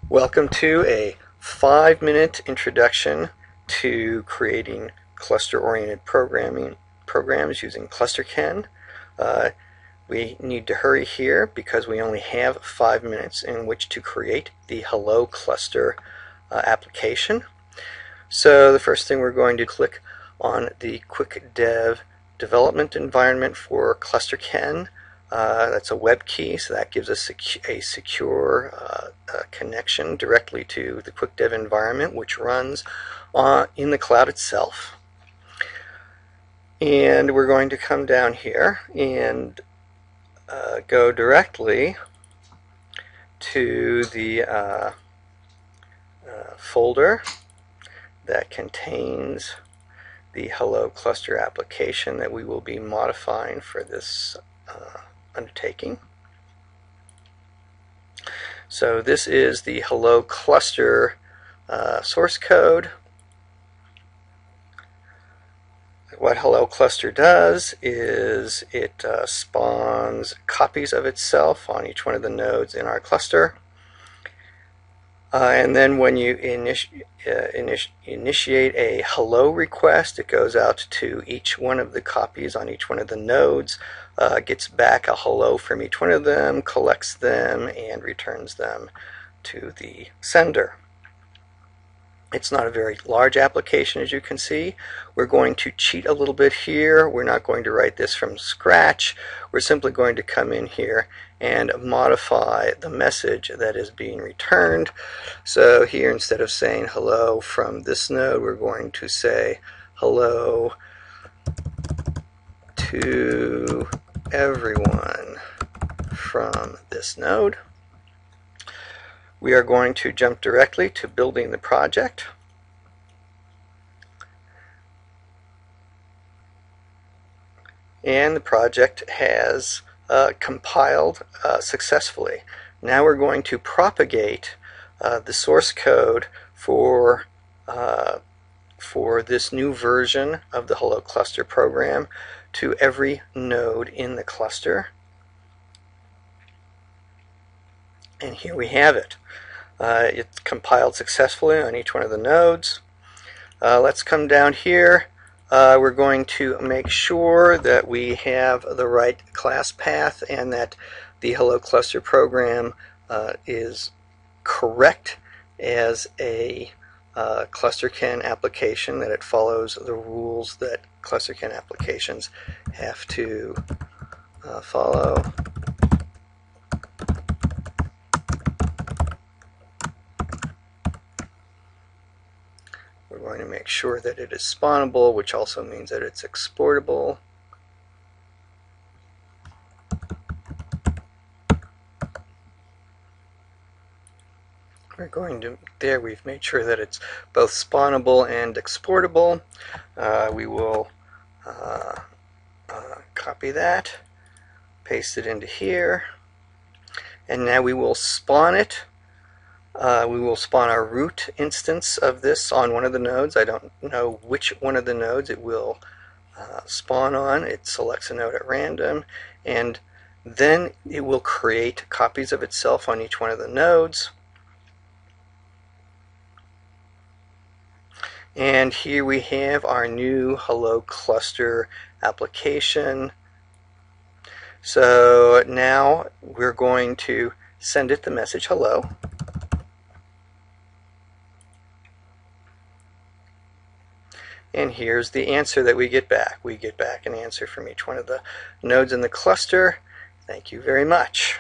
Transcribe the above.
Welcome to a 5-minute introduction to creating cluster-oriented programs using Clusterken. We need to hurry here because we only have 5 minutes in which to create the HelloCluster application. So the first thing we're going to click on the Quick Dev development environment for Clusterken. That's a web key, so that gives us a secure connection directly to the Quick Dev environment, which runs in the cloud itself. And we're going to come down here and go directly to the folder that contains the HelloCluster application that we will be modifying for this undertaking. So this is the HelloCluster source code. What HelloCluster does is it spawns copies of itself on each one of the nodes in our cluster. And then when you initiate a hello request, it goes out to each one of the copies on each one of the nodes, gets back a hello from each one of them, collects them, and returns them to the sender. It's not a very large application, as you can see. We're going to cheat a little bit here. We're not going to write this from scratch. We're simply going to come in here and modify the message that is being returned. So here, instead of saying hello from this node, we're going to say hello to everyone from this node. We are going to jump directly to building the project. And the project has compiled successfully. Now we're going to propagate the source code for this new version of the HelloCluster program to every node in the cluster. And here we have it. It's compiled successfully on each one of the nodes. Let's come down here. We're going to make sure that we have the right class path and that the HelloCluster program is correct as a Clusterken application, that it follows the rules that Clusterken applications have to follow. We're going to make sure that it is spawnable, which also means that it's exportable. We're going to, there we've made sure that it's both spawnable and exportable. We will copy that, paste it into here, and now we will spawn it. We will spawn our root instance of this on one of the nodes. I don't know which one of the nodes it will spawn on. It selects a node at random, and then it will create copies of itself on each one of the nodes. And here we have our new HelloCluster application. So now we're going to send it the message hello. And here's the answer that we get back. We get back an answer from each one of the nodes in the cluster. Thank you very much.